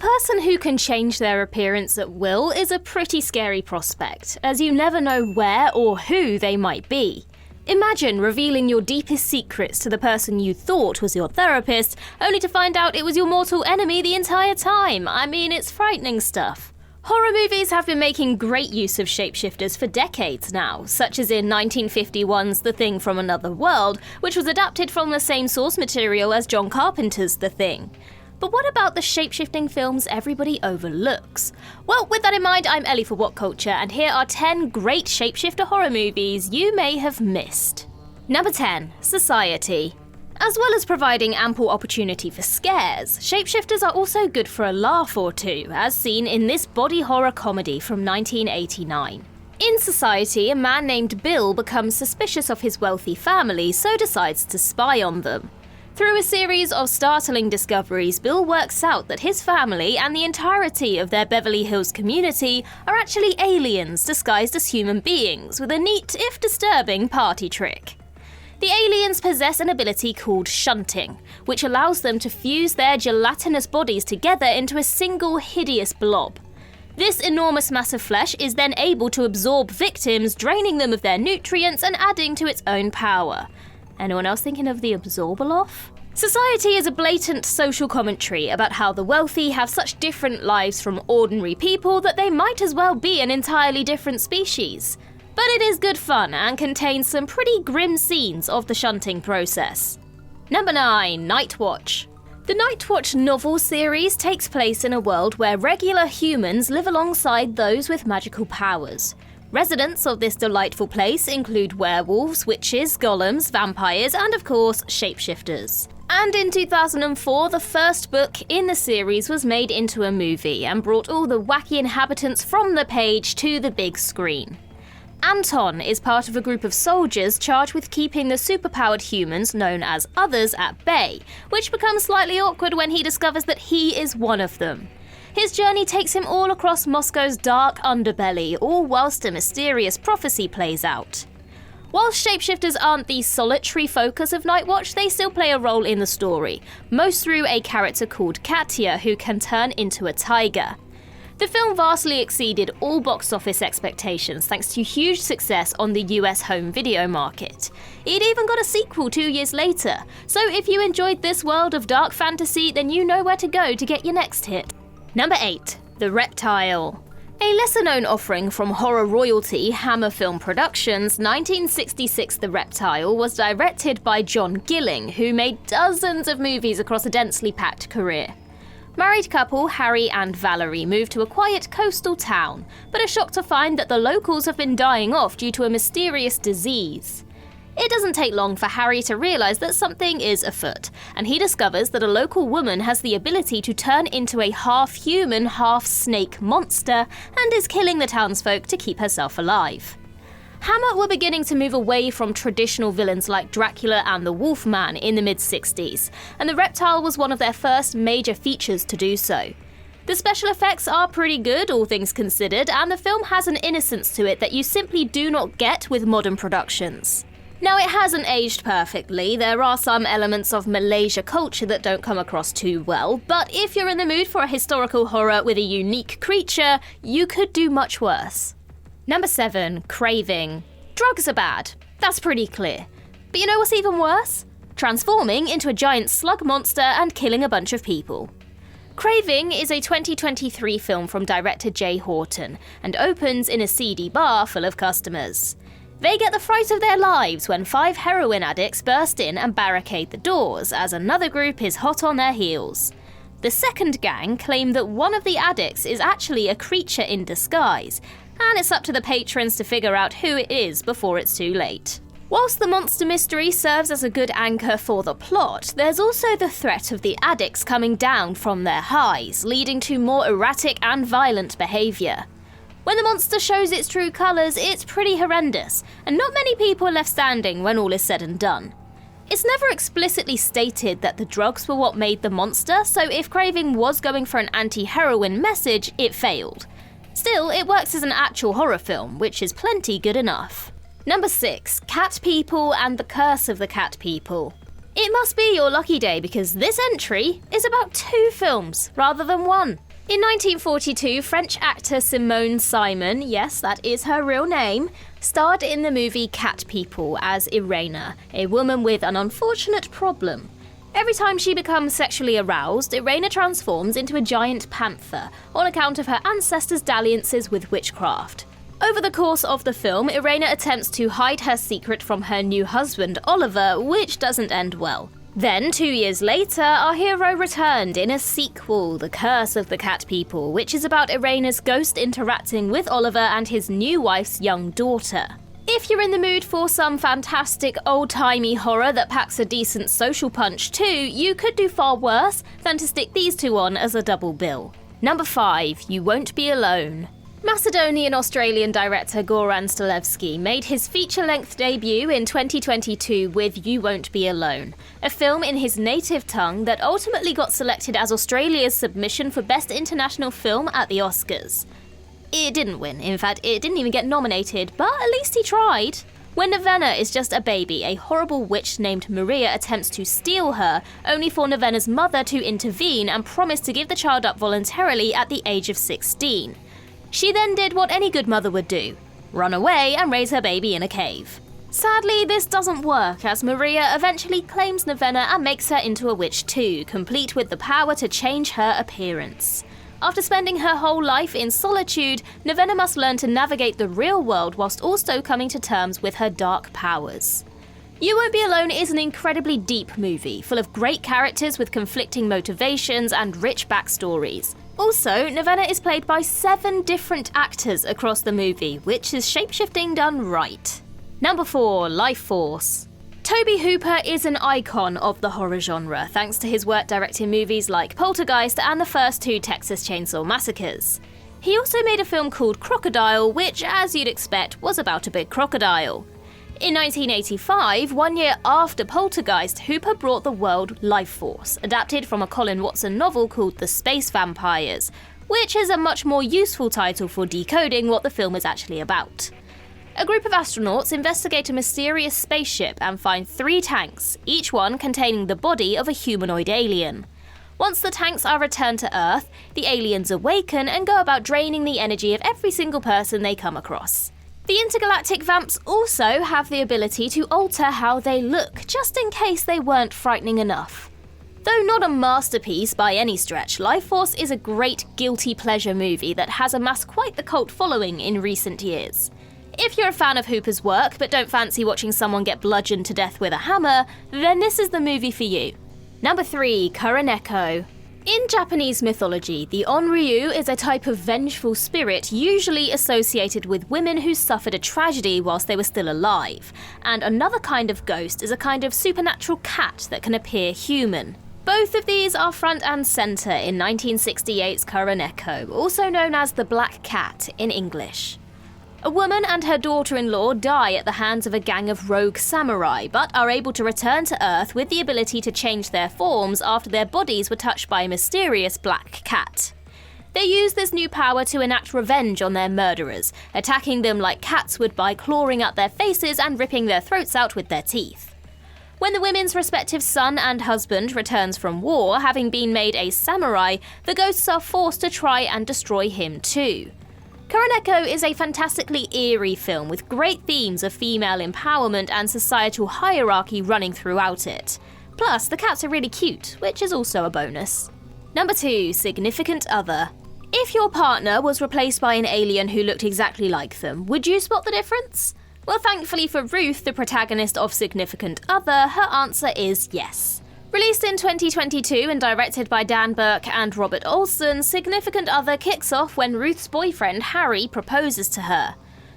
person who can change their appearance at will is a pretty scary prospect, as you never know where or who they might be. Imagine revealing your deepest secrets to the person you thought was your therapist, only to find out it was your mortal enemy the entire time. I mean, it's frightening stuff. Horror movies have been making great use of shapeshifters for decades now, such as in 1951's The Thing from Another World, which was adapted from the same source material as John Carpenter's The Thing. But what about the shapeshifting films everybody overlooks? Well, with that in mind, I'm Ellie for What Culture, and here are 10 great shapeshifter horror movies you may have missed. Number 10. Society. As well as providing ample opportunity for scares, shapeshifters are also good for a laugh or two, as seen in this body horror comedy from 1989. In Society, a man named Bill becomes suspicious of his wealthy family, so decides to spy on them. Through a series of startling discoveries, Bill works out that his family and the entirety of their Beverly Hills community are actually aliens disguised as human beings, with a neat, if disturbing, party trick. The aliens possess an ability called shunting, which allows them to fuse their gelatinous bodies together into a single hideous blob. This enormous mass of flesh is then able to absorb victims, draining them of their nutrients and adding to its own power. Anyone else thinking of the Absorbaloff? Society is a blatant social commentary about how the wealthy have such different lives from ordinary people that they might as well be an entirely different species. But it is good fun and contains some pretty grim scenes of the shunting process. Number 9. Night Watch. The Night Watch novel series takes place in a world where regular humans live alongside those with magical powers. Residents of this delightful place include werewolves, witches, golems, vampires, and of course, shapeshifters. And in 2004, the first book in the series was made into a movie and brought all the wacky inhabitants from the page to the big screen. Anton is part of a group of soldiers charged with keeping the superpowered humans known as Others at bay, which becomes slightly awkward when he discovers that he is one of them. His journey takes him all across Moscow's dark underbelly, all whilst a mysterious prophecy plays out. While shapeshifters aren't the solitary focus of Night Watch, they still play a role in the story, most through a character called Katya who can turn into a tiger. The film vastly exceeded all box office expectations thanks to huge success on the US home video market. It even got a sequel 2 years later, so if you enjoyed this world of dark fantasy, then you know where to go to get your next hit. Number 8. The Reptile. A lesser-known offering from horror royalty Hammer Film Productions, 1966 The Reptile was directed by John Gilling, who made dozens of movies across a densely packed career. Married couple Harry and Valerie move to a quiet coastal town, but are shocked to find that the locals have been dying off due to a mysterious disease. It doesn't take long for Harry to realise that something is afoot, and he discovers that a local woman has the ability to turn into a half-human, half-snake monster and is killing the townsfolk to keep herself alive. Hammer were beginning to move away from traditional villains like Dracula and the Wolfman in the mid-60s, and the Reptile was one of their first major features to do so. The special effects are pretty good, all things considered, and the film has an innocence to it that you simply do not get with modern productions. Now, it hasn't aged perfectly. There are some elements of Malaysia culture that don't come across too well, but if you're in the mood for a historical horror with a unique creature, you could do much worse. Number 7. Craving. Drugs are bad. That's pretty clear. But you know what's even worse? Transforming into a giant slug monster and killing a bunch of people. Craving is a 2023 film from director Jay Horton and opens in a seedy bar full of customers. They get the fright of their lives when 5 heroin addicts burst in and barricade the doors, as another group is hot on their heels. The second gang claim that one of the addicts is actually a creature in disguise, and it's up to the patrons to figure out who it is before it's too late. Whilst the monster mystery serves as a good anchor for the plot, there's also the threat of the addicts coming down from their highs, leading to more erratic and violent behaviour. When the monster shows its true colours, it's pretty horrendous, and not many people are left standing when all is said and done. It's never explicitly stated that the drugs were what made the monster, so if Craving was going for an anti-heroin message, it failed. Still, it works as an actual horror film, which is plenty good enough. Number 6. Cat People and the Curse of the Cat People. It must be your lucky day because this entry is about 2 films rather than 1. In 1942, French actor Simone Simon, yes, that is her real name, starred in the movie Cat People as Irena, a woman with an unfortunate problem. Every time she becomes sexually aroused, Irena transforms into a giant panther on account of her ancestors' dalliances with witchcraft. Over the course of the film, Irena attempts to hide her secret from her new husband, Oliver, which doesn't end well. Then, 2 years later, our hero returned in a sequel, The Curse of the Cat People, which is about Irena's ghost interacting with Oliver and his new wife's young daughter. If you're in the mood for some fantastic old-timey horror that packs a decent social punch too, you could do far worse than to stick these two on as a double bill. Number 5, You Won't Be Alone. Macedonian-Australian director Goran Stilevski made his feature-length debut in 2022 with You Won't Be Alone, a film in his native tongue that ultimately got selected as Australia's submission for Best International Film at the Oscars. It didn't win, in fact, it didn't even get nominated, but at least he tried. When Nevena is just a baby, a horrible witch named Maria attempts to steal her, only for Nevena's mother to intervene and promise to give the child up voluntarily at the age of 16. She then did what any good mother would do, run away and raise her baby in a cave. Sadly, this doesn't work, as Maria eventually claims Nevena and makes her into a witch too, complete with the power to change her appearance. After spending her whole life in solitude, Nevena must learn to navigate the real world whilst also coming to terms with her dark powers. You Won't Be Alone is an incredibly deep movie, full of great characters with conflicting motivations and rich backstories. Also, Nevena is played by 7 different actors across the movie, which is shapeshifting done right. Number 4, Life Force. Tobe Hooper is an icon of the horror genre, thanks to his work directing movies like Poltergeist and the first 2 Texas Chainsaw Massacres. He also made a film called Crocodile, which, as you'd expect, was about a big crocodile. In 1985, 1 year after Poltergeist, Hooper brought the world Life Force, adapted from a Colin Watson novel called The Space Vampires, which is a much more useful title for decoding what the film is actually about. A group of astronauts investigate a mysterious spaceship and find 3 tanks, each one containing the body of a humanoid alien. Once the tanks are returned to Earth, the aliens awaken and go about draining the energy of every single person they come across. The intergalactic vamps also have the ability to alter how they look, just in case they weren't frightening enough. Though not a masterpiece by any stretch, Life Force is a great guilty pleasure movie that has amassed quite the cult following in recent years. If you're a fan of Hooper's work but don't fancy watching someone get bludgeoned to death with a hammer, then this is the movie for you. Number 3, Kuroneko. In Japanese mythology, the Onryu is a type of vengeful spirit usually associated with women who suffered a tragedy whilst they were still alive, and another kind of ghost is a kind of supernatural cat that can appear human. Both of these are front and centre in 1968's Kuroneko, also known as the Black Cat in English. A woman and her daughter-in-law die at the hands of a gang of rogue samurai, but are able to return to Earth with the ability to change their forms after their bodies were touched by a mysterious black cat. They use this new power to enact revenge on their murderers, attacking them like cats would by clawing at their faces and ripping their throats out with their teeth. When the women's respective son and husband returns from war, having been made a samurai, the ghosts are forced to try and destroy him too. Kuroneko is a fantastically eerie film with great themes of female empowerment and societal hierarchy running throughout it. Plus, the cats are really cute, which is also a bonus. Number 2, Significant Other. If your partner was replaced by an alien who looked exactly like them, would you spot the difference? Well, thankfully for Ruth, the protagonist of Significant Other, her answer is yes. Released in 2022 and directed by Dan Burke and Robert Olson, Significant Other kicks off when Ruth's boyfriend, Harry, proposes to her.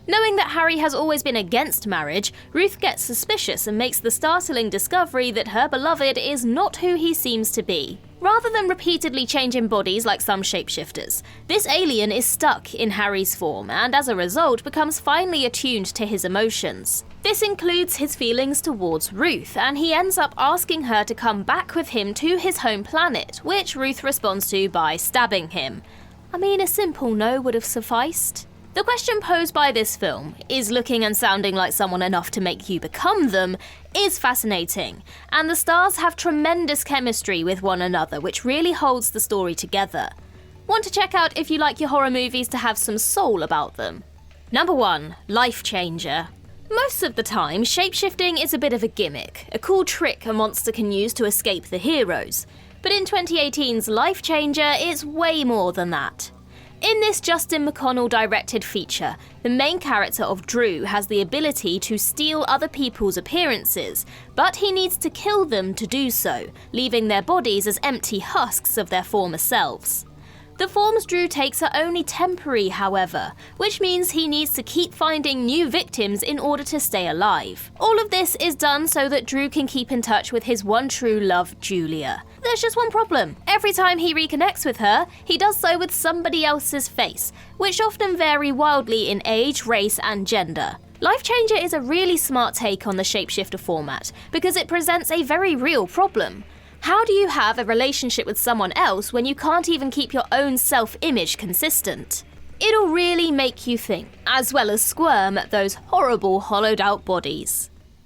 Knowing that Harry has always been against marriage, Ruth gets suspicious and makes the startling discovery that her beloved is not who he seems to be. Rather than repeatedly changing bodies like some shapeshifters, this alien is stuck in Harry's form and as a result becomes finely attuned to his emotions. This includes his feelings towards Ruth, and he ends up asking her to come back with him to his home planet, which Ruth responds to by stabbing him. I mean, a simple no would have sufficed. The question posed by this film, is looking and sounding like someone enough to make you become them, is fascinating, and the stars have tremendous chemistry with one another, which really holds the story together. Want to check out if you like your horror movies to have some soul about them. Number 1. Lifechanger. Most of the time, shapeshifting is a bit of a gimmick, a cool trick a monster can use to escape the heroes. But in 2018's Lifechanger, it's way more than that. In this Justin McConnell-directed feature, the main character of Drew has the ability to steal other people's appearances, but he needs to kill them to do so, leaving their bodies as empty husks of their former selves. The forms Drew takes are only temporary, however, which means he needs to keep finding new victims in order to stay alive. All of this is done so that Drew can keep in touch with his one true love, Julia. There's just one problem. Every time he reconnects with her, he does so with somebody else's face, which often vary wildly in age, race, and gender. Lifechanger is a really smart take on the shapeshifter format, because it presents a very real problem. How do you have a relationship with someone else when you can't even keep your own self-image consistent? It'll really make you think, as well as squirm at those horrible hollowed-out bodies.